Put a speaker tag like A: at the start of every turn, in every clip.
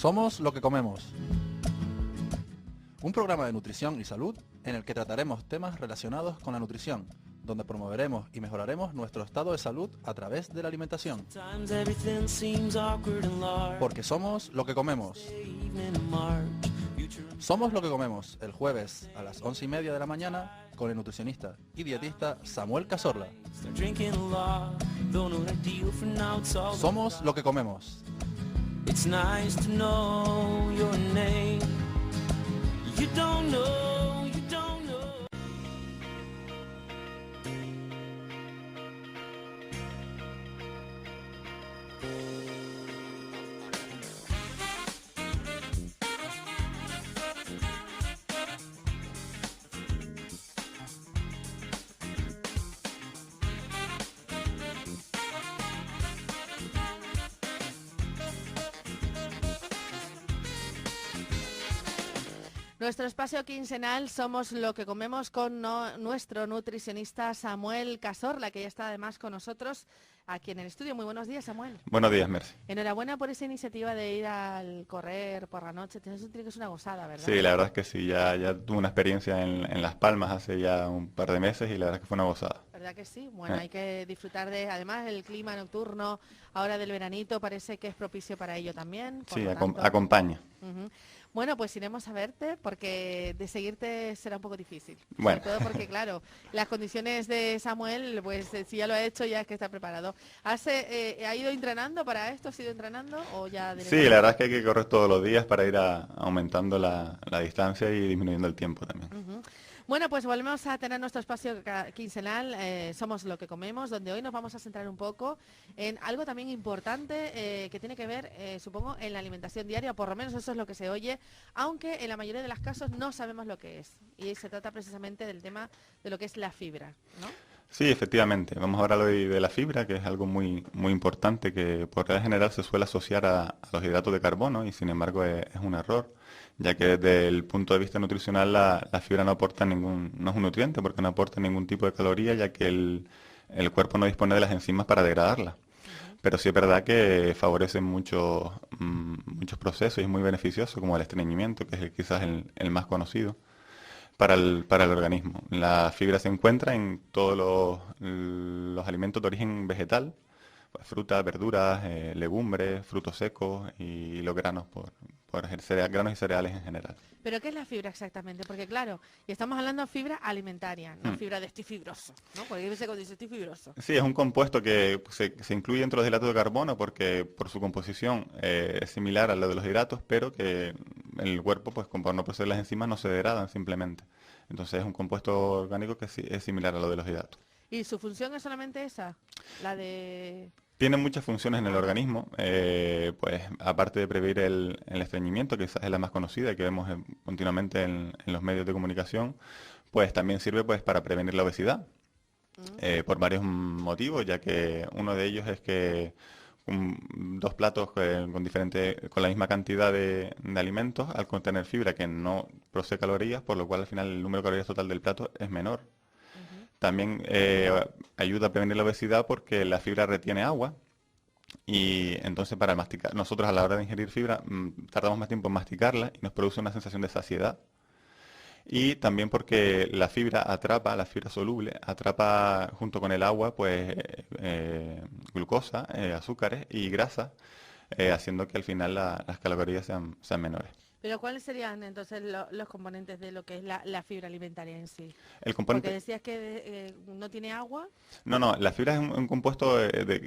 A: Somos lo que comemos. Un programa de nutrición y salud en el que trataremos temas relacionados con la nutrición, donde promoveremos y mejoraremos nuestro estado de salud a través de la alimentación. Porque somos lo que comemos. Somos lo que comemos, el jueves a las 11:30 de la mañana con el nutricionista y dietista Samuel Cazorla. Somos lo que comemos.
B: It's nice to know your name. You don't know, you don't know.
C: Nuestro espacio quincenal Somos lo que comemos con nuestro nutricionista Samuel Cazorla, que ya está además con nosotros aquí en el estudio. Muy buenos días, Samuel.
D: Buenos días, Mercy.
C: Enhorabuena por esa iniciativa de ir al correr por la noche. Eso tiene que ser una gozada, ¿verdad?
D: Sí, la verdad es que sí, ya tuve una experiencia en Las Palmas hace ya un par de meses y la verdad es que fue una gozada.
C: ¿Verdad que sí? Bueno, hay que disfrutar de, además el clima nocturno ahora del veranito parece que es propicio para ello también.
D: Sí, acompaña.
C: Bueno, pues iremos a verte porque de seguirte será un poco difícil.
D: Bueno.
C: Sobre todo porque, claro, las condiciones de Samuel, pues si ya lo ha hecho, ya es que está preparado. ¿Ha ido entrenando para esto? ¿Has ido entrenando o ya
D: Sí, la verdad es que hay que correr todos los días para ir aumentando la distancia y disminuyendo el tiempo también.
C: Bueno, pues volvemos a tener nuestro espacio quincenal, Somos lo que comemos, donde hoy nos vamos a centrar un poco en algo también importante que tiene que ver, supongo, en la alimentación diaria, por lo menos eso es lo que se oye, aunque en la mayoría de los casos no sabemos lo que es. Y se trata precisamente del tema de lo que es la fibra, ¿no?
D: Sí, efectivamente. Vamos a hablar hoy de la fibra, que es algo muy importante que por regla general se suele asociar a los hidratos de carbono y sin embargo es un error, ya que desde el punto de vista nutricional la fibra no aporta no es un nutriente porque no aporta ningún tipo de caloría, ya que el cuerpo no dispone de las enzimas para degradarla. Pero sí es verdad que favorece muchos procesos y es muy beneficioso, como el estreñimiento, que es quizás el más conocido para el organismo. La fibra se encuentra en todos los alimentos de origen vegetal, pues, frutas, verduras, legumbres, frutos secos y los granos, granos y cereales en general.
C: ¿Pero qué es la fibra exactamente? Porque claro, y estamos hablando de fibra alimentaria, no fibra de estoy fibroso, ¿no? Porque a veces cuando dice estoy fibroso.
D: Sí, es un compuesto que se incluye dentro de los hidratos de carbono porque por su composición es similar a lo de los hidratos, pero que el cuerpo, pues por no proceder las enzimas, no se degradan simplemente. Entonces es un compuesto orgánico que es similar a lo de los hidratos.
C: ¿Y su función es solamente esa? La de...
D: Tiene muchas funciones en el organismo, pues aparte de prevenir el estreñimiento, que quizás es la más conocida y que vemos continuamente en los medios de comunicación, pues también sirve pues para prevenir la obesidad, por varios motivos, ya que uno de ellos es que dos platos con la misma cantidad de alimentos, al contener fibra que no procede calorías, por lo cual al final el número de calorías total del plato es menor. También ayuda a prevenir la obesidad porque la fibra retiene agua y entonces para masticar, nosotros a la hora de ingerir fibra tardamos más tiempo en masticarla y nos produce una sensación de saciedad. Y también porque la fibra soluble, atrapa junto con el agua pues glucosa, azúcares y grasa, haciendo que al final las calorías sean menores.
C: ¿Pero cuáles serían entonces los componentes de lo que es la fibra alimentaria en sí?
D: El componente...
C: Porque decías que no tiene agua.
D: No, la fibra es un compuesto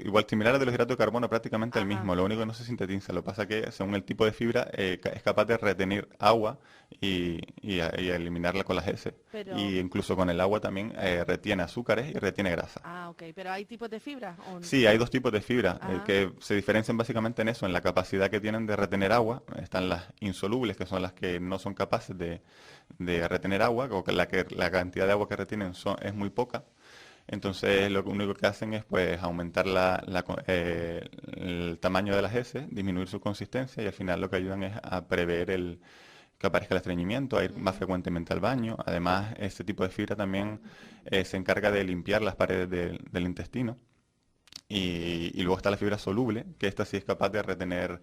D: igual similar al de los hidratos de carbono, prácticamente el mismo. Lo único que no se sintetiza. Lo que pasa es que según el tipo de fibra es capaz de retener agua y eliminarla con las heces. Y incluso con el agua también retiene azúcares y retiene grasa.
C: Ah, ok. ¿Pero hay tipos de fibra? ¿O no?
D: Sí, hay dos tipos de fibra que se diferencian básicamente en eso, en la capacidad que tienen de retener agua. Están las insolubles, que son las que no son capaces de retener agua, o que la cantidad de agua que retienen es muy poca. Entonces lo único que hacen es pues aumentar el tamaño de las heces, disminuir su consistencia y al final lo que ayudan es a prever que aparezca el estreñimiento, a ir más frecuentemente al baño. Además, este tipo de fibra también se encarga de limpiar las paredes del intestino Y luego está la fibra soluble, que esta sí es capaz de retener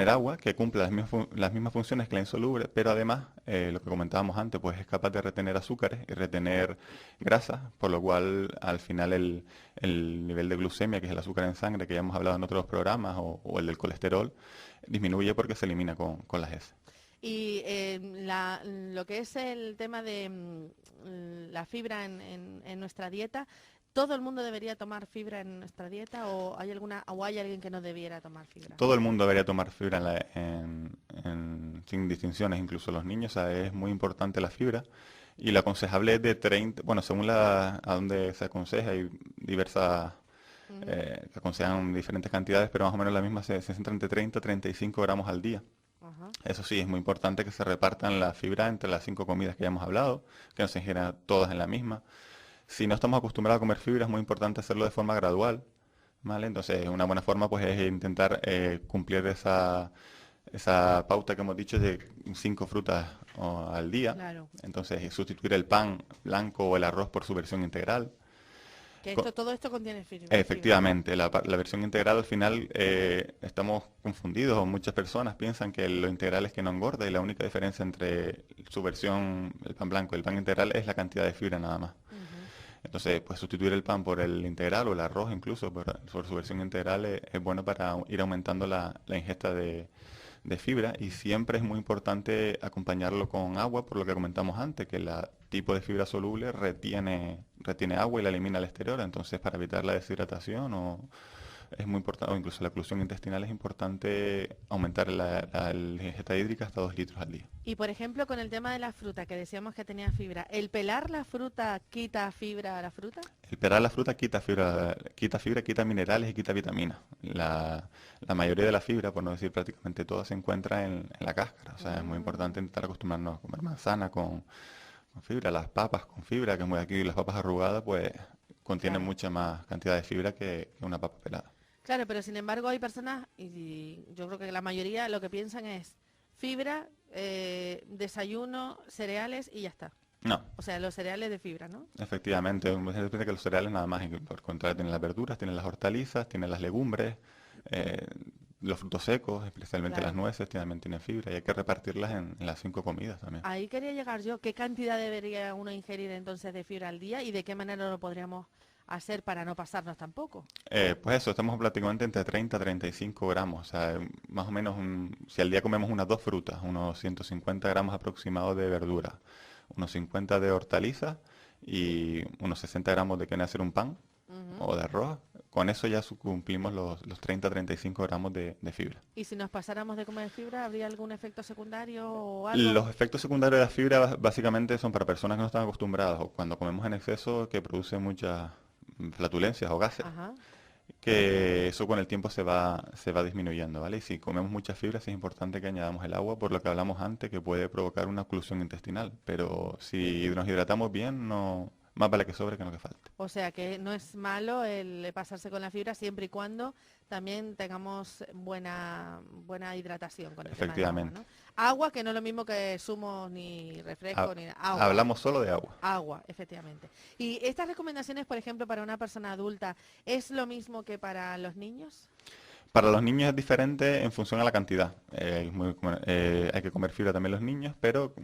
D: agua, que cumple las mismas funciones que la insoluble, pero además, lo que comentábamos antes, pues es capaz de retener azúcares y retener grasas, por lo cual al final el nivel de glucemia, que es el azúcar en sangre, que ya hemos hablado en otros programas, o el del colesterol, disminuye porque se elimina con las heces.
C: Y lo que es el tema de la fibra en nuestra dieta, ¿todo el mundo debería tomar fibra en nuestra dieta o hay alguien que no debiera tomar fibra?
D: Todo el mundo debería tomar fibra sin distinciones, incluso los niños. O sea, es muy importante la fibra. Y lo aconsejable es de 30, bueno, según a donde se aconseja, hay diversas, que aconsejan diferentes cantidades, pero más o menos la misma se centra entre 30 y 35 gramos al día.
C: Ajá.
D: Eso sí, es muy importante que se repartan la fibra entre las 5 comidas que ya hemos hablado, que no se ingieran todas en la misma. Si no estamos acostumbrados a comer fibra, es muy importante hacerlo de forma gradual, ¿vale? Entonces, una buena forma pues es intentar cumplir esa pauta que hemos dicho de 5 frutas al día.
C: Claro.
D: Entonces, sustituir el pan blanco o el arroz por su versión integral.
C: Que todo esto contiene fibra.
D: Efectivamente, la versión integral al final estamos confundidos, o muchas personas piensan que lo integral es que no engorda y la única diferencia entre su versión, el pan blanco y el pan integral es la cantidad de fibra nada más. Entonces, pues sustituir el pan por el integral o el arroz incluso por su versión integral es bueno para ir aumentando la ingesta de fibra, y siempre es muy importante acompañarlo con agua, por lo que comentamos antes, que el tipo de fibra soluble retiene agua y la elimina al exterior. Entonces, para evitar la deshidratación es muy importante, o incluso la oclusión intestinal, es importante aumentar la ingesta hídrica hasta 2 litros al día.
C: Y por ejemplo, con el tema de la fruta, que decíamos que tenía fibra, ¿el pelar la fruta quita fibra a la fruta?
D: El pelar la fruta quita fibra, quita minerales y quita vitaminas. La mayoría de la fibra, por no decir prácticamente toda, se encuentra en la cáscara. O sea, es muy importante intentar acostumbrarnos a comer manzana con fibra, las papas con fibra, que es muy aquí, las papas arrugadas, pues contienen mucha más cantidad de fibra que una papa pelada.
C: Claro, pero sin embargo hay personas, y yo creo que la mayoría lo que piensan es fibra, desayuno, cereales y ya está.
D: No.
C: O sea, los cereales de fibra, ¿no?
D: Efectivamente, depende que los cereales nada más, y por contra tienen las verduras, tienen las hortalizas, tienen las legumbres, los frutos secos, especialmente las nueces, también tienen fibra, y hay que repartirlas en las 5 comidas también.
C: Ahí quería llegar yo. ¿Qué cantidad debería uno ingerir entonces de fibra al día y de qué manera lo podríamos hacer para no pasarnos tampoco?
D: Pues eso, estamos prácticamente entre 30 a 35 gramos, o sea, más o menos, si al día comemos unas 2 frutas, unos 150 gramos aproximados de verdura, unos 50 de hortalizas y unos 60 gramos de que viene a ser un pan o de arroz. Con eso ya cumplimos los 30 a 35 gramos de fibra.
C: ¿Y si nos pasáramos de comer fibra, habría algún efecto secundario o algo?
D: Los efectos secundarios de la fibra básicamente son para personas que no están acostumbradas, o cuando comemos en exceso, que produce muchas flatulencias o gases.
C: Ajá.
D: Que eso con el tiempo se va disminuyendo, ¿vale? Y si comemos muchas fibras es importante que añadamos el agua, por lo que hablamos antes, que puede provocar una oclusión intestinal. Pero si nos hidratamos bien, no, más vale que sobre que no que falte.
C: O sea que no es malo el pasarse con la fibra siempre y cuando también tengamos buena hidratación con el tema del agua,
D: Efectivamente.
C: ¿no? Agua, que no es lo mismo que zumos ni refresco ni agua.
D: Hablamos solo de agua.
C: Agua, efectivamente. Y estas recomendaciones, por ejemplo, para una persona adulta, ¿es lo mismo que para los niños?
D: Para los niños es diferente en función a la cantidad. Hay que comer fibra también los niños, pero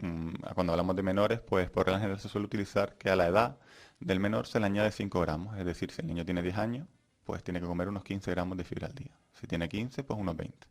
D: cuando hablamos de menores, pues por regla general se suele utilizar que a la edad del menor se le añade 5 gramos. Es decir, si el niño tiene 10 años, pues tiene que comer unos 15 gramos de fibra al día. Si tiene 15, pues unos 20.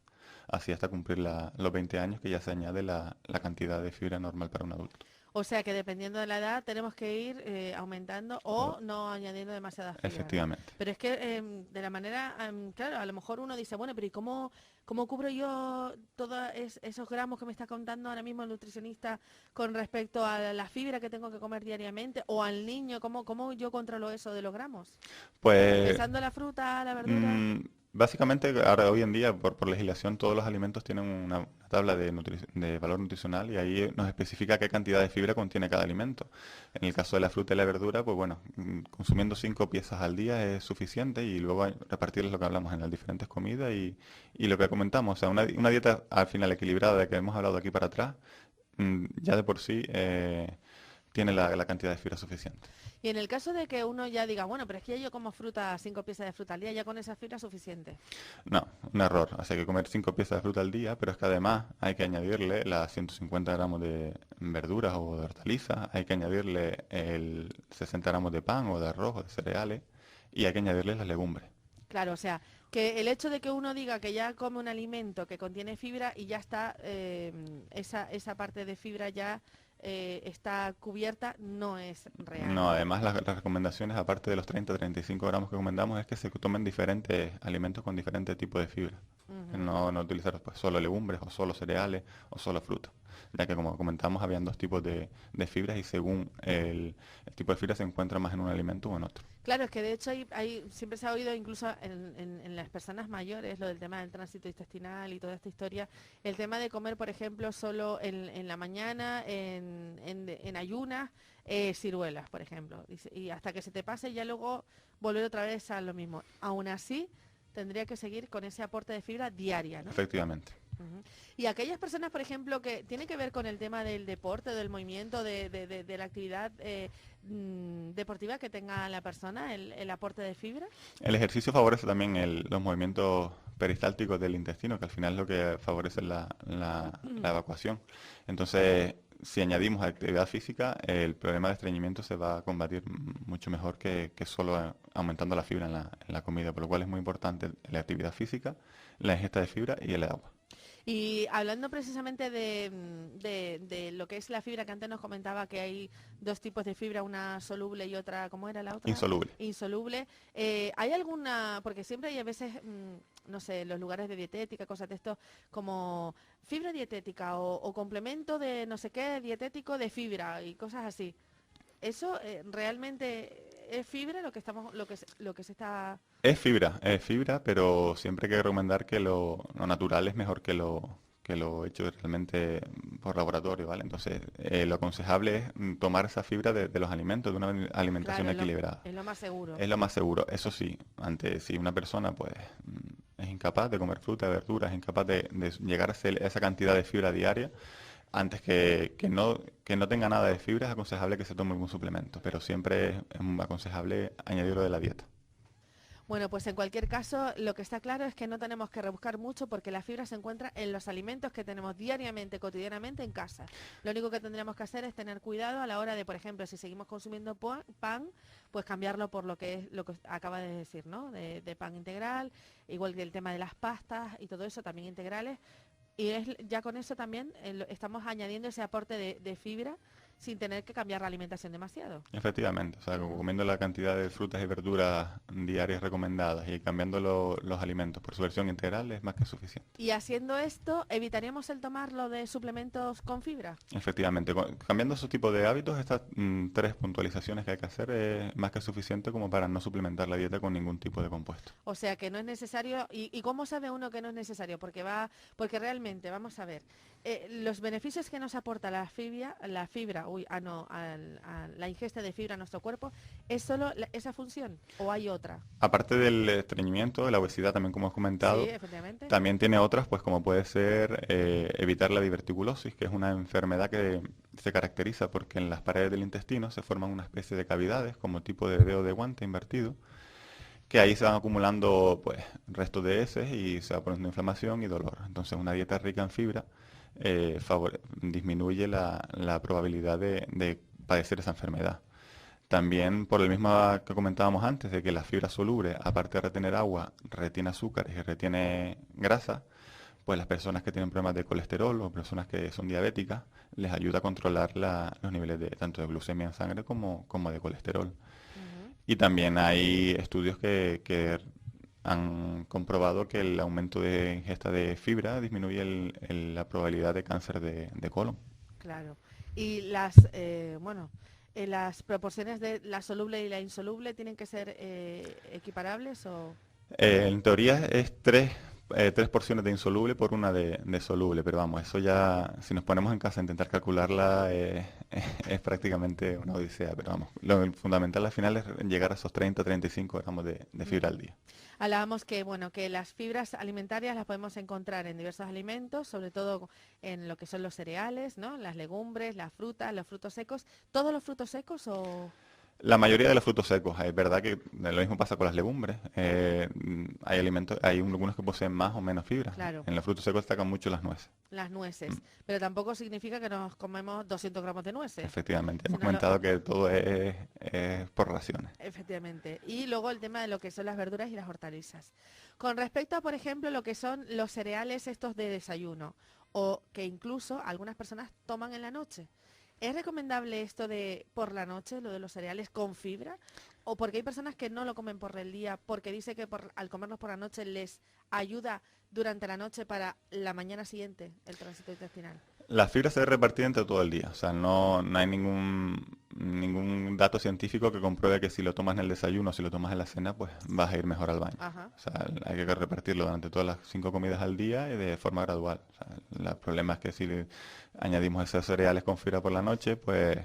D: Así hasta cumplir los 20 años, que ya se añade la cantidad de fibra normal para un adulto.
C: O sea que dependiendo de la edad tenemos que ir aumentando o no añadiendo demasiada fibra, ¿no?
D: Efectivamente.
C: Pero es que de la manera, claro, a lo mejor uno dice, bueno, pero ¿y cómo cubro yo todos esos gramos que me está contando ahora mismo el nutricionista con respecto a la fibra que tengo que comer diariamente? O al niño, ¿cómo yo controlo eso de los gramos?
D: Pues
C: Empezando la fruta, la verdura.
D: básicamente, ahora hoy en día, por legislación, todos los alimentos tienen una tabla de valor nutricional, y ahí nos especifica qué cantidad de fibra contiene cada alimento. En el caso de la fruta y la verdura, pues bueno, consumiendo 5 piezas al día es suficiente, y luego repartirles lo que hablamos en las diferentes comidas y lo que comentamos. O sea, una dieta al final equilibrada, de que hemos hablado aquí para atrás, ya de por sí tiene la cantidad de fibra suficiente.
C: Y en el caso de que uno ya diga, bueno, pero es que ya yo como fruta, 5 piezas de fruta al día, ya con esa fibra es suficiente.
D: No, un error. O sea, hay que comer 5 piezas de fruta al día, pero es que además hay que añadirle las 150 gramos de verduras o de hortalizas, hay que añadirle el 60 gramos de pan o de arroz o de cereales y hay que añadirle las legumbres.
C: Claro, o sea, que el hecho de que uno diga que ya come un alimento que contiene fibra y ya está, esa parte de fibra ya está cubierta, no es real.
D: No, además las recomendaciones, aparte de los 30-35 gramos que recomendamos, es que se tomen diferentes alimentos con diferentes tipos de fibra.
C: Ujú.
D: No utilizar pues, solo legumbres o solo cereales o solo fruta. Ya que como comentamos, habían dos tipos de fibras y según el tipo de fibra se encuentra más en un alimento o en otro.
C: Claro, es que de hecho siempre se ha oído incluso en las personas mayores lo del tema del tránsito intestinal y toda esta historia, el tema de comer, por ejemplo, solo en la mañana, en ayunas, ciruelas, por ejemplo, y hasta que se te pase ya luego volver otra vez a lo mismo. Aún así, tendría que seguir con ese aporte de fibra diaria, ¿no?
D: Efectivamente.
C: Ujú. Y aquellas personas, por ejemplo, que tiene que ver con el tema del deporte, del movimiento, de la actividad deportiva que tenga la persona, el aporte de fibra.
D: El ejercicio favorece también los movimientos peristálticos del intestino, que al final es lo que favorece la evacuación. Entonces, si añadimos actividad física, el problema de estreñimiento se va a combatir mucho mejor que solo aumentando la fibra en la comida, por lo cual es muy importante la actividad física, la ingesta de fibra y el agua.
C: Y hablando precisamente de lo que es la fibra, que antes nos comentaba que hay dos tipos de fibra, una soluble y otra, ¿cómo era la otra?
D: Insoluble.
C: Insoluble. ¿Hay alguna, porque siempre hay a veces, no sé, los lugares de dietética, cosas de esto, como fibra dietética o complemento de no sé qué dietético de fibra y cosas así? ¿Eso realmente es fibra lo que se está...?
D: Es fibra, pero siempre hay que recomendar que lo natural es mejor que lo hecho realmente por laboratorio, ¿vale? Entonces, lo aconsejable es tomar esa fibra de los alimentos, de una alimentación
C: Claro,
D: equilibrada.
C: es lo más seguro.
D: Es lo más seguro. Eso sí, si una persona pues es incapaz de comer fruta, verduras, es incapaz de llegar a esa cantidad de fibra diaria, antes que no tenga nada de fibra, es aconsejable que se tome algún suplemento, pero siempre es aconsejable añadirlo de la dieta.
C: Bueno, pues en cualquier caso, lo que está claro es que no tenemos que rebuscar mucho porque la fibra se encuentra en los alimentos que tenemos diariamente, cotidianamente en casa. Lo único que tendríamos que hacer es tener cuidado a la hora de, por ejemplo, si seguimos consumiendo pan, pues cambiarlo por lo que acaba de decir, ¿no? De pan integral, igual que el tema de las pastas y todo eso también integrales. Y ya con eso también estamos añadiendo ese aporte de fibra sin tener que cambiar la alimentación demasiado.
D: Efectivamente, o sea, comiendo la cantidad de frutas y verduras diarias recomendadas y cambiando los alimentos por su versión integral es más que suficiente.
C: Y haciendo esto, ¿evitaríamos el tomarlo de suplementos con fibra?
D: Efectivamente, cambiando su tipo de hábitos, estas 3 puntualizaciones que hay que hacer es más que suficiente como para no suplementar la dieta con ningún tipo de compuesto.
C: O sea, que no es necesario. ¿Y cómo sabe uno que no es necesario? Porque realmente, vamos a ver, los beneficios que nos aporta la ingesta de fibra a nuestro cuerpo, ¿es solo esa función o hay otra?
D: Aparte del estreñimiento, de la obesidad también como hemos comentado,
C: Sí, efectivamente.
D: también tiene otras, pues como puede ser evitar la diverticulosis, que es una enfermedad que se caracteriza porque en las paredes del intestino se forman una especie de cavidades, como tipo de dedo de guante invertido, que ahí se van acumulando pues restos de heces y se va poniendo inflamación y dolor. Entonces una dieta rica en fibra disminuye la probabilidad de padecer esa enfermedad. También por el mismo que comentábamos antes, de que la fibra soluble, aparte de retener agua, retiene azúcar y retiene grasa, pues las personas que tienen problemas de colesterol o personas que son diabéticas, les ayuda a controlar los niveles tanto de glucemia en sangre como de colesterol. Y también hay estudios que han comprobado que el aumento de ingesta de fibra disminuye la probabilidad de cáncer de colon.
C: Claro. Y las proporciones de la soluble y la insoluble tienen que ser equiparables o...
D: En teoría es 3 porciones de insoluble por una de soluble, pero vamos, eso ya, si nos ponemos en casa a intentar calcularla, es prácticamente una odisea, pero vamos, lo fundamental al final es llegar a esos 30-35 gramos de fibra al día.
C: Hablábamos que, bueno, que las fibras alimentarias las podemos encontrar en diversos alimentos, sobre todo en lo que son los cereales, ¿no? Las legumbres, las frutas, los frutos secos. ¿Todos los frutos secos o...?
D: La mayoría de los frutos secos, es verdad que lo mismo pasa con las legumbres. Hay alimentos, hay algunos que poseen más o menos fibra.
C: Claro.
D: En los frutos secos destacan mucho las nueces.
C: Las nueces. Pero tampoco significa que nos comemos 200 gramos de nueces.
D: Efectivamente,
C: Si
D: hemos
C: no lo-
D: comentado que todo es por raciones.
C: Efectivamente. Y luego el tema de lo que son las verduras y las hortalizas. Con respecto a, por ejemplo, lo que son los cereales estos de desayuno, o que incluso algunas personas toman en la noche. ¿Es recomendable esto de por la noche, lo de los cereales con fibra? ¿O porque hay personas que no lo comen por el día, porque dice que al comerlos por la noche les ayuda durante la noche para la mañana siguiente el tránsito intestinal?
D: La fibra se debe repartir entre todo el día, o sea, no hay ningún dato científico que compruebe que si lo tomas en el desayuno o si lo tomas en la cena, pues vas a ir mejor al baño.
C: Ajá.
D: O sea, hay que repartirlo durante todas las 5 comidas al día y de forma gradual. O sea, el problema es que si le añadimos esos cereales con fibra por la noche, pues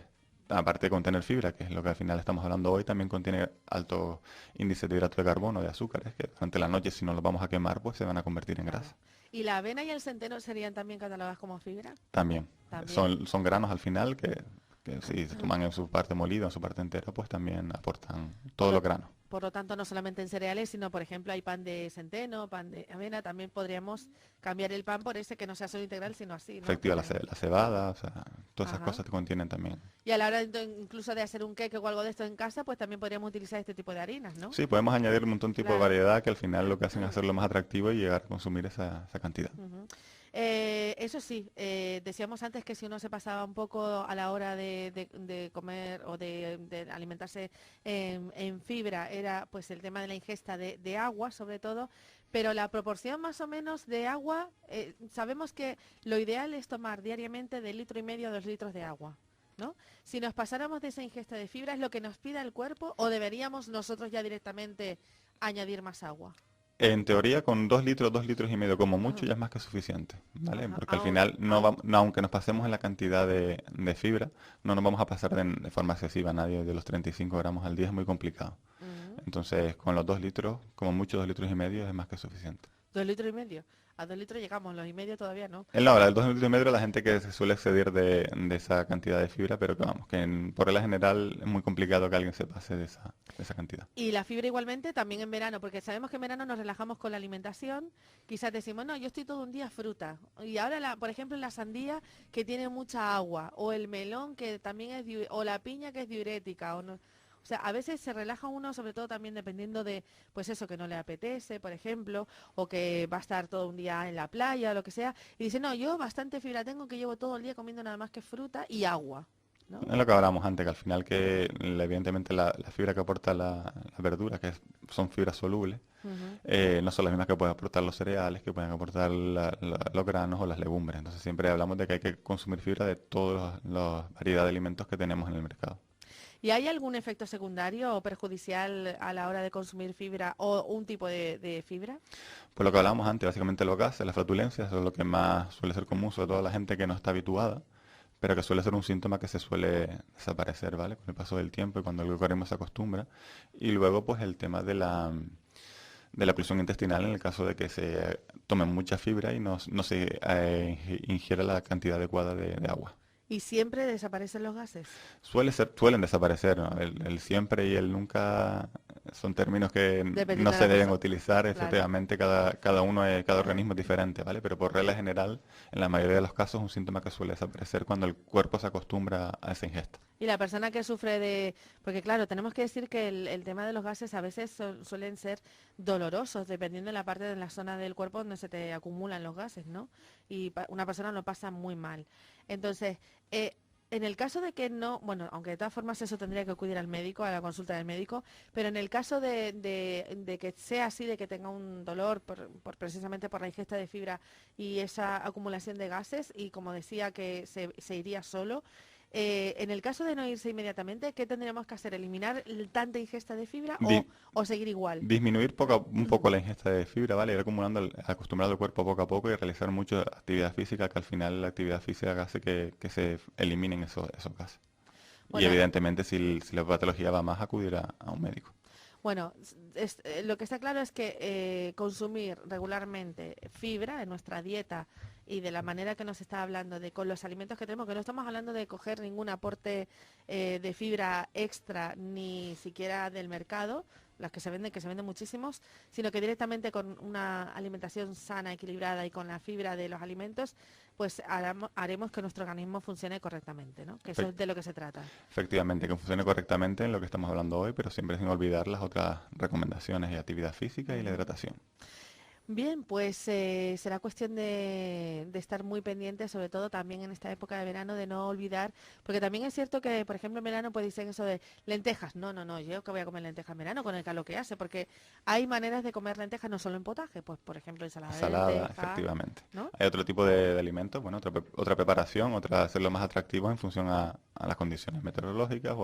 D: aparte de contener fibra, que es lo que al final estamos hablando hoy, también contiene alto índice de hidrato de carbono, de azúcares, que durante la noche si no los vamos a quemar, pues se van a convertir en
C: Claro.
D: grasa.
C: ¿Y la avena y el centeno serían también catalogadas como fibra?
D: También.
C: También.
D: Son granos al final que si se toman en su parte molida, en su parte entera, pues también aportan todos los granos.
C: Por lo tanto, no solamente en cereales, sino, por ejemplo, hay pan de centeno, pan de avena. También podríamos cambiar el pan por ese que no sea solo integral, sino así, ¿no?
D: Efectiva
C: Porque-
D: la cebada, o sea, todas esas
C: Ajá.
D: cosas que contienen también.
C: Y a la hora incluso de hacer un queque o algo de esto en casa, pues también podríamos utilizar este tipo de harinas, ¿no?
D: Sí, podemos añadir un montón de tipo de
C: Claro.
D: variedad que al final lo que hacen es hacerlo más atractivo y llegar a consumir esa cantidad.
C: Ujú. Eso sí, decíamos antes que si uno se pasaba un poco a la hora de comer o de alimentarse en fibra, era pues el tema de la ingesta de agua sobre todo, pero la proporción más o menos de agua, sabemos que lo ideal es tomar diariamente de 1,5 litros a 2 litros de agua, ¿no? Si nos pasáramos de esa ingesta de fibra, ¿es lo que nos pida el cuerpo o deberíamos nosotros ya directamente añadir más agua?
D: En teoría, con 2 litros y medio como mucho
C: Ajá.
D: ya es más que suficiente, ¿vale?
C: Ajá.
D: Porque al
C: Aún-
D: final,
C: aún-
D: aunque nos pasemos en la cantidad de fibra, no nos vamos a pasar de forma excesiva. Nadie de los 35 gramos al día es muy complicado.
C: Ujú.
D: Entonces, con los 2 litros, como mucho 2 litros y medio es más que suficiente.
C: 2,5 litros. A 2 litros llegamos, los y medio todavía no.
D: No, el 2 litros y medio la gente que se suele exceder de esa cantidad de fibra, pero que vamos, que por regla general es muy complicado que alguien se pase de esa cantidad.
C: Y la fibra igualmente también en verano, porque sabemos que en verano nos relajamos con la alimentación. Quizás decimos, no, yo estoy todo un día fruta. Y ahora, por ejemplo, la sandía que tiene mucha agua, o el melón que también es, o la piña que es diurética, o no. O sea, a veces se relaja uno, sobre todo también dependiendo de, pues eso, que no le apetece, por ejemplo, o que va a estar todo un día en la playa o lo que sea, y dice, no, yo bastante fibra tengo, que llevo todo el día comiendo nada más que fruta y agua, ¿no?
D: Es lo que hablábamos antes, que al final evidentemente la fibra que aporta la verdura, son fibras solubles,
C: Ujú.
D: no son las mismas que pueden aportar los cereales, que pueden aportar los granos o las legumbres. Entonces siempre hablamos de que hay que consumir fibra de todas las variedades de alimentos que tenemos en el mercado.
C: ¿Y hay algún efecto secundario o perjudicial a la hora de consumir fibra o un tipo de fibra?
D: Pues lo que hablábamos antes, básicamente los gases, las flatulencias, eso es lo que más suele ser común, sobre todo a la gente que no está habituada, pero que suele ser un síntoma que se suele desaparecer, ¿vale? Con el paso del tiempo y cuando el organismo se acostumbra. Y luego, pues el tema de la oclusión intestinal en el caso de que se tome mucha fibra y no se ingiera la cantidad adecuada de agua.
C: ¿Y siempre desaparecen los gases?
D: Suelen desaparecer, ¿no? El siempre y el nunca son términos que
C: Dependiendo
D: no
C: de
D: se
C: la
D: deben
C: persona.
D: utilizar,
C: Claro.
D: efectivamente, cada organismo es diferente, ¿vale? Pero por regla general, en la mayoría de los casos, es un síntoma que suele desaparecer cuando el cuerpo se acostumbra a esa ingesta.
C: Y la persona que sufre de... Porque claro, tenemos que decir que el tema de los gases a veces suelen ser dolorosos, dependiendo de la parte de la zona del cuerpo donde se te acumulan los gases, ¿no? Y una persona lo pasa muy mal. Entonces, en el caso de que no, bueno, aunque de todas formas eso tendría que acudir al médico, a la consulta del médico, pero en el caso de que sea así, de que tenga un dolor precisamente por la ingesta de fibra y esa acumulación de gases, y como decía que se iría solo, en el caso de no irse inmediatamente, ¿qué tendríamos que hacer? ¿Eliminar tanta ingesta de fibra o seguir igual?
D: Disminuir un poco la ingesta de fibra, ¿vale? Ir acostumbrando el cuerpo poco a poco y realizar mucha actividad física, que al final la actividad física hace que se eliminen esos gases. Y
C: Bueno.
D: evidentemente si la patología va más, acudir a un médico.
C: Bueno, lo que está claro es que consumir regularmente fibra en nuestra dieta y de la manera que nos está hablando, con los alimentos que tenemos, que no estamos hablando de coger ningún aporte de fibra extra, ni siquiera del mercado, las que se venden muchísimos, sino que directamente con una alimentación sana, equilibrada y con la fibra de los alimentos, pues haremos que nuestro organismo funcione correctamente, ¿no? Que eso es de lo que se trata.
D: Efectivamente, que funcione correctamente en lo que estamos hablando hoy, pero siempre sin olvidar las otras recomendaciones de actividad física y la hidratación.
C: Bien, pues será cuestión de estar muy pendientes, sobre todo también en esta época de verano, de no olvidar, porque también es cierto que, por ejemplo, en verano pues dicen eso de lentejas. No, yo que voy a comer lentejas en verano con el calor que hace, porque hay maneras de comer lentejas no solo en potaje, pues por ejemplo ensalada de
D: Salada,
C: lenteja,
D: efectivamente.
C: ¿no?
D: Hay otro tipo de alimentos, bueno, otra preparación, otra hacerlo más atractivo en función a las condiciones meteorológicas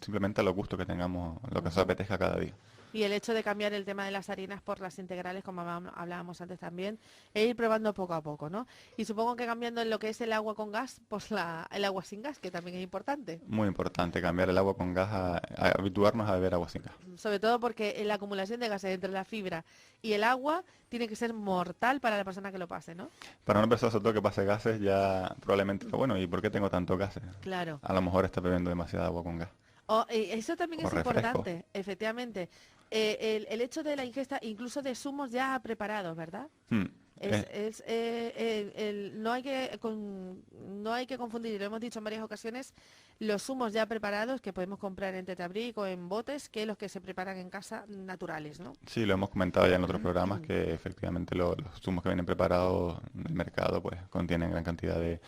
D: simplemente a los gustos que tengamos, lo que nos apetezca cada día.
C: Y el hecho de cambiar el tema de las harinas por las integrales, como hablábamos antes también, e ir probando poco a poco, ¿no? Y supongo que cambiando en lo que es el agua con gas, pues el agua sin gas, que también es importante.
D: Muy importante cambiar el agua con gas, a habituarnos a beber agua sin gas.
C: Sobre todo porque la acumulación de gases entre la fibra y el agua tiene que ser mortal para la persona que lo pase, ¿no?
D: Para una persona sobre todo que pase gases ya probablemente, bueno, ¿y por qué tengo tantos gases?
C: Claro.
D: A lo mejor está bebiendo demasiada agua con gas.
C: Eso también
D: O
C: es
D: refresco.
C: importante, efectivamente. El hecho de la ingesta incluso de zumos ya preparados, ¿verdad? No hay que confundir, y lo hemos dicho en varias ocasiones, los zumos ya preparados que podemos comprar en Tetabric o en botes, que los que se preparan en casa naturales, ¿no?
D: Sí, lo hemos comentado ya en otros programas que efectivamente los zumos que vienen preparados en el mercado pues contienen gran cantidad de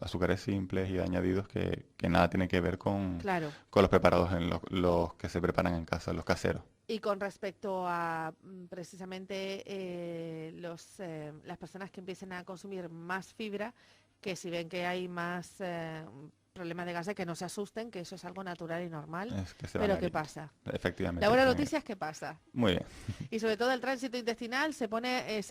D: azúcares simples y de añadidos que nada tienen que ver con
C: Claro.
D: los preparados en los que se preparan en casa, los caseros.
C: Y con respecto a precisamente las personas que empiecen a consumir más fibra, que si ven que hay más problemas de gases, que no se asusten, que eso es algo natural y normal.
D: Es que se van
C: Pero
D: a
C: ¿qué
D: ir.
C: pasa?
D: Efectivamente.
C: La buena
D: se van a ir.
C: noticia es que pasa.
D: Muy bien.
C: Y sobre todo el tránsito intestinal se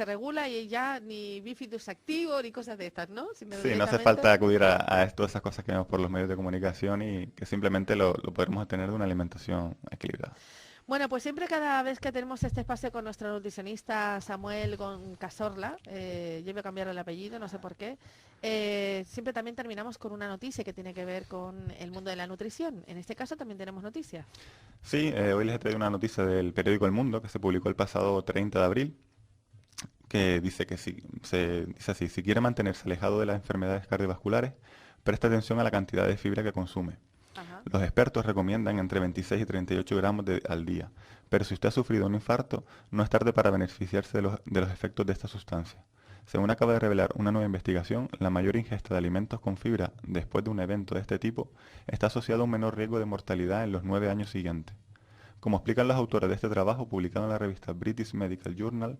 C: regula y ya ni bifidus activo ni cosas de estas, ¿no? Sino
D: Sí, no hace
C: directamente-
D: falta acudir a todas esas cosas que vemos por los medios de comunicación y que simplemente lo podremos tener de una alimentación equilibrada.
C: Bueno, pues siempre cada vez que tenemos este espacio con nuestro nutricionista Samuel Casorla, yo voy a cambiar el apellido, no sé por qué, siempre también terminamos con una noticia que tiene que ver con el mundo de la nutrición. En este caso también tenemos noticias.
D: Sí, hoy les he traído una noticia del periódico El Mundo que se publicó el pasado 30 de abril que dice que dice así, si quiere mantenerse alejado de las enfermedades cardiovasculares, preste atención a la cantidad de fibra que consume.
C: Ajá.
D: Los expertos recomiendan entre 26 y 38 gramos al día, pero si usted ha sufrido un infarto, no es tarde para beneficiarse de los efectos de esta sustancia. Según acaba de revelar una nueva investigación, la mayor ingesta de alimentos con fibra después de un evento de este tipo está asociada a un menor riesgo de mortalidad en los 9 años siguientes. Como explican los autores de este trabajo publicado en la revista British Medical Journal,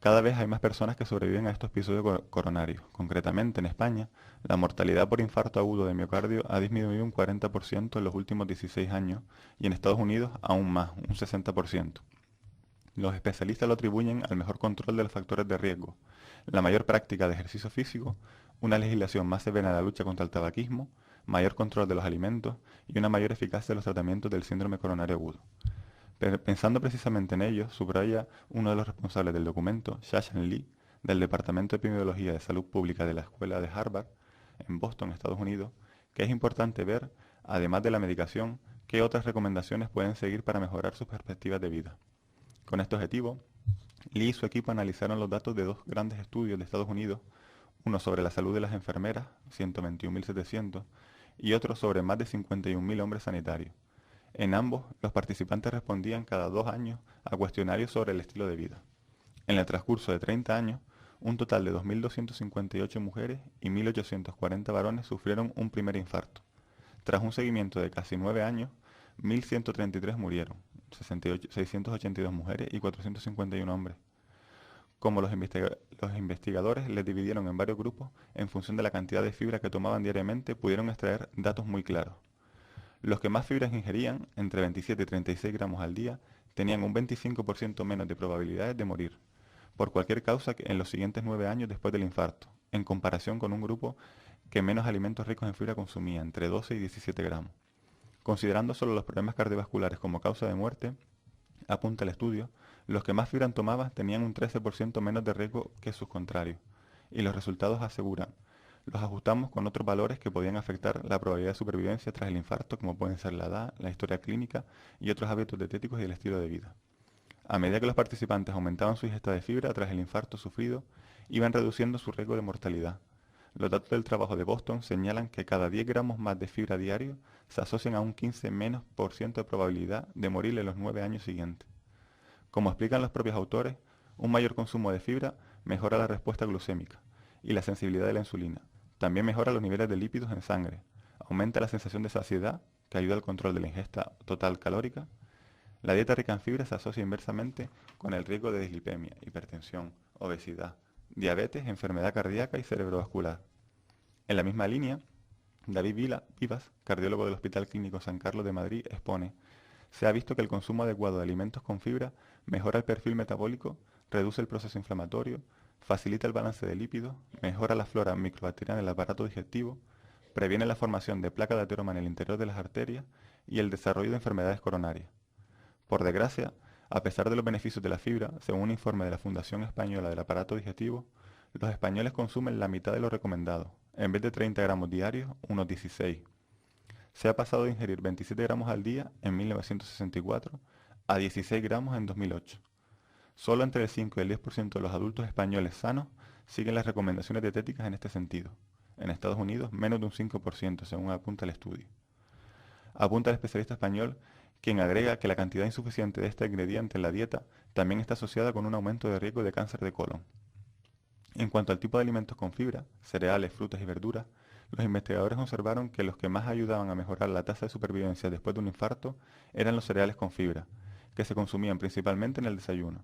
D: cada vez hay más personas que sobreviven a estos episodios coronarios. Concretamente, en España, la mortalidad por infarto agudo de miocardio ha disminuido un 40% en los últimos 16 años y en Estados Unidos aún más, un 60%. Los especialistas lo atribuyen al mejor control de los factores de riesgo, la mayor práctica de ejercicio físico, una legislación más severa en la lucha contra el tabaquismo, mayor control de los alimentos y una mayor eficacia de los tratamientos del síndrome coronario agudo. Pensando precisamente en ello, subraya uno de los responsables del documento, Shashan Lee, del Departamento de Epidemiología de Salud Pública de la Escuela de Harvard, en Boston, Estados Unidos, que es importante ver, además de la medicación, qué otras recomendaciones pueden seguir para mejorar sus perspectivas de vida. Con este objetivo, Lee y su equipo analizaron los datos de dos grandes estudios de Estados Unidos, uno sobre la salud de las enfermeras, 121.700, y otro sobre más de 51.000 hombres sanitarios. En ambos, los participantes respondían cada 2 años a cuestionarios sobre el estilo de vida. En el transcurso de 30 años, un total de 2.258 mujeres y 1.840 varones sufrieron un primer infarto. Tras un seguimiento de casi 9 años, 1.133 murieron, 682 mujeres y 451 hombres. Como los investigadores les dividieron en varios grupos, en función de la cantidad de fibra que tomaban diariamente, pudieron extraer datos muy claros. Los que más fibras ingerían, entre 27 y 36 gramos al día, tenían un 25% menos de probabilidades de morir, por cualquier causa en los siguientes 9 años después del infarto, en comparación con un grupo que menos alimentos ricos en fibra consumía, entre 12 y 17 gramos. Considerando solo los problemas cardiovasculares como causa de muerte, apunta el estudio, los que más fibra tomaban tenían un 13% menos de riesgo que sus contrarios. Y los resultados aseguran, los ajustamos con otros valores que podían afectar la probabilidad de supervivencia tras el infarto, como pueden ser la edad, la historia clínica y otros hábitos dietéticos y el estilo de vida. A medida que los participantes aumentaban su ingesta de fibra tras el infarto sufrido, iban reduciendo su riesgo de mortalidad. Los datos del trabajo de Boston señalan que cada 10 gramos más de fibra diario se asocian a un 15% de probabilidad de morir en los 9 años siguientes. Como explican los propios autores, un mayor consumo de fibra mejora la respuesta glucémica y la sensibilidad de la insulina. También mejora los niveles de lípidos en sangre, aumenta la sensación de saciedad, que ayuda al control de la ingesta total calórica. La dieta rica en fibra se asocia inversamente con el riesgo de dislipemia, hipertensión, obesidad, diabetes, enfermedad cardíaca y cerebrovascular. En la misma línea, David Vivas, cardiólogo del Hospital Clínico San Carlos de Madrid, expone: se ha visto que el consumo adecuado de alimentos con fibra mejora el perfil metabólico, reduce el proceso inflamatorio, facilita el balance de lípidos, mejora la flora microbacteriana en el aparato digestivo, previene la formación de placa de ateroma en el interior de las arterias y el desarrollo de enfermedades coronarias. Por desgracia, a pesar de los beneficios de la fibra, según un informe de la Fundación Española del Aparato Digestivo, los españoles consumen la mitad de lo recomendado. En vez de 30 gramos diarios, unos 16. Se ha pasado de ingerir 27 gramos al día en 1964 a 16 gramos en 2008. Solo entre el 5 y el 10% de los adultos españoles sanos siguen las recomendaciones dietéticas en este sentido. En Estados Unidos, menos de un 5%, según apunta el estudio. Apunta el especialista español, quien agrega que la cantidad insuficiente de este ingrediente en la dieta también está asociada con un aumento de riesgo de cáncer de colon. En cuanto al tipo de alimentos con fibra, cereales, frutas y verduras, los investigadores observaron que los que más ayudaban a mejorar la tasa de supervivencia después de un infarto eran los cereales con fibra, que se consumían principalmente en el desayuno.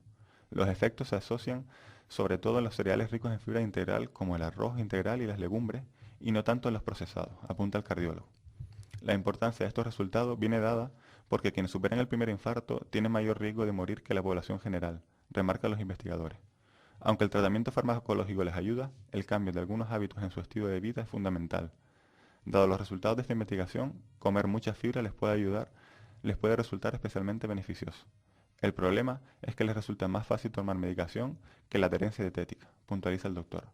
D: Los efectos se asocian sobre todo en los cereales ricos en fibra integral como el arroz integral y las legumbres, y no tanto en los procesados, apunta el cardiólogo. La importancia de estos resultados viene dada porque quienes superan el primer infarto tienen mayor riesgo de morir que la población general, remarcan los investigadores. Aunque el tratamiento farmacológico les ayuda, el cambio de algunos hábitos en su estilo de vida es fundamental. Dado los resultados de esta investigación, comer mucha fibra les puede resultar especialmente beneficioso. El problema es que les resulta más fácil tomar medicación que la adherencia dietética, puntualiza el doctor.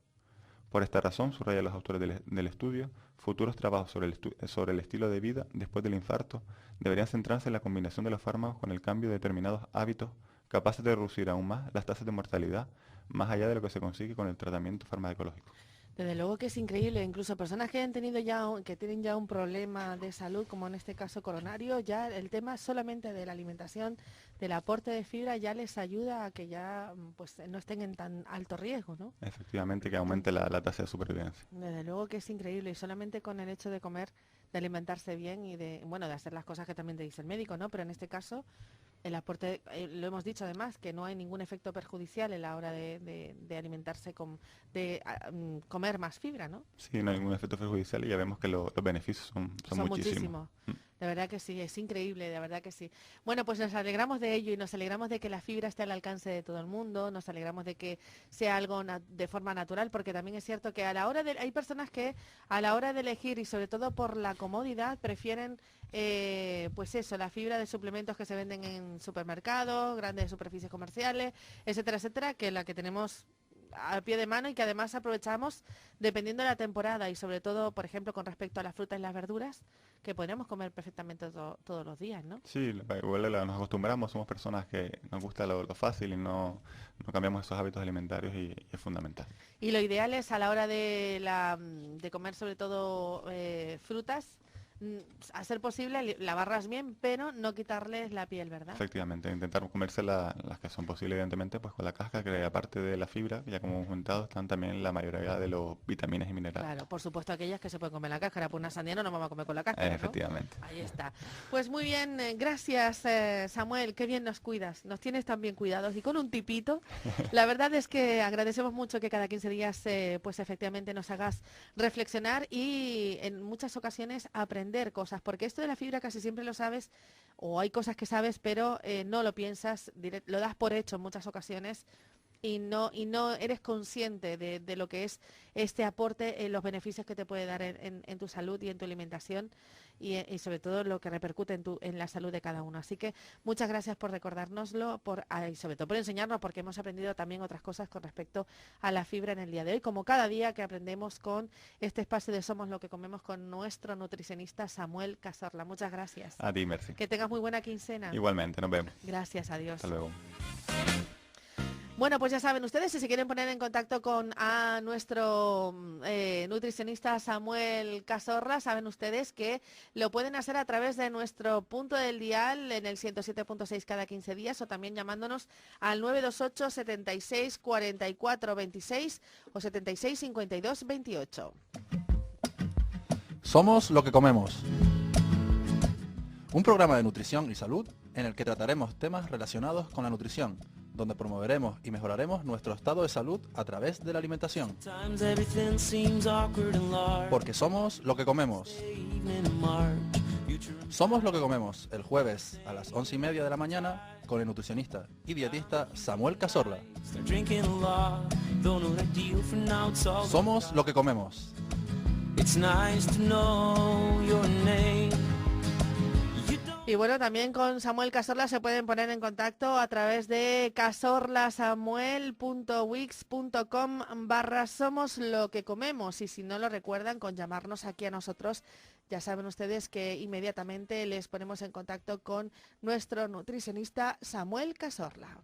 D: Por esta razón, subrayan los autores del estudio, futuros trabajos sobre el estilo de vida después del infarto deberían centrarse en la combinación de los fármacos con el cambio de determinados hábitos capaces de reducir aún más las tasas de mortalidad, más allá de lo que se consigue con el tratamiento farmacológico.
C: Desde luego que es increíble, incluso personas que tienen ya un problema de salud, como en este caso coronario, ya el tema solamente de la alimentación, del aporte de fibra, ya les ayuda a que ya pues no estén en tan alto riesgo, ¿no?
D: Efectivamente, que aumente la tasa de supervivencia.
C: Desde luego que es increíble, y solamente con el hecho de comer, de alimentarse bien y de hacer las cosas que también te dice el médico, ¿no? Pero en este caso, el aporte, lo hemos dicho además, que no hay ningún efecto perjudicial en la hora de alimentarse, comer más fibra, ¿no?
D: Sí, no hay ningún efecto perjudicial y ya vemos que los beneficios son muchísimos.
C: De verdad que sí, es increíble, de verdad que sí. Bueno, pues nos alegramos de ello y nos alegramos de que la fibra esté al alcance de todo el mundo, nos alegramos de que sea algo de forma natural, porque también es cierto que hay personas que a la hora de elegir, y sobre todo por la comodidad, prefieren pues eso, la fibra de suplementos que se venden en supermercados, grandes superficies comerciales, etcétera, etcétera, que la que tenemos al pie de mano y que además aprovechamos dependiendo de la temporada, y sobre todo, por ejemplo, con respecto a las frutas y las verduras, que podemos comer perfectamente todos los días, ¿no?
D: Sí, igual nos acostumbramos, somos personas que nos gusta lo fácil y no cambiamos esos hábitos alimentarios y es fundamental.
C: Y lo ideal es a la hora de comer sobre todo frutas, a ser posible lavarlas bien, pero no quitarles la piel, ¿verdad?
D: Efectivamente, intentar comerse las que son posibles, evidentemente, pues con la cáscara, que aparte de la fibra, ya como hemos comentado, están también la mayoría de los vitaminas y minerales.
C: Claro, por supuesto, aquellas que se pueden comer la cáscara, pues una sandía no nos vamos a comer con la cáscara, ¿no?
D: Efectivamente.
C: Ahí está. Pues muy bien, gracias Samuel, qué bien nos cuidas, nos tienes tan bien cuidados y con un tipito. La verdad es que agradecemos mucho que cada 15 días pues efectivamente nos hagas reflexionar y en muchas ocasiones aprender cosas, porque esto de la fibra casi siempre lo sabes, o hay cosas que sabes, pero no lo piensas, lo das por hecho en muchas ocasiones, y no eres consciente de lo que es este aporte, los beneficios que te puede dar en tu salud y en tu alimentación y sobre todo lo que repercute en la salud de cada uno. Así que muchas gracias por recordárnoslo y sobre todo por enseñarnos, porque hemos aprendido también otras cosas con respecto a la fibra en el día de hoy, como cada día que aprendemos con este espacio de Somos lo que comemos con nuestro nutricionista Samuel Cazorla. Muchas gracias.
D: A ti, Mercy.
C: Que tengas muy buena quincena.
D: Igualmente, nos vemos.
C: Gracias, adiós.
D: Hasta luego.
C: Bueno, pues ya saben ustedes, si se quieren poner en contacto con nuestro nutricionista Samuel Cazorla, saben ustedes que lo pueden hacer a través de nuestro punto del dial en el 107.6 cada 15 días o también llamándonos al 928 76 44 26 o 76 52 28.
A: Somos lo que comemos. Un programa de nutrición y salud en el que trataremos temas relacionados con la nutrición, donde promoveremos y mejoraremos nuestro estado de salud a través de la alimentación. Porque somos lo que comemos. Somos lo que comemos el jueves a las 11:30 de la mañana con el nutricionista y dietista Samuel Cazorla. Somos lo que comemos.
C: Y bueno, también con Samuel Cazorla se pueden poner en contacto a través de cazorlasamuel.wix.com/somos lo que comemos. Y si no lo recuerdan, con llamarnos aquí a nosotros, ya saben ustedes que inmediatamente les ponemos en contacto con nuestro nutricionista Samuel Cazorla.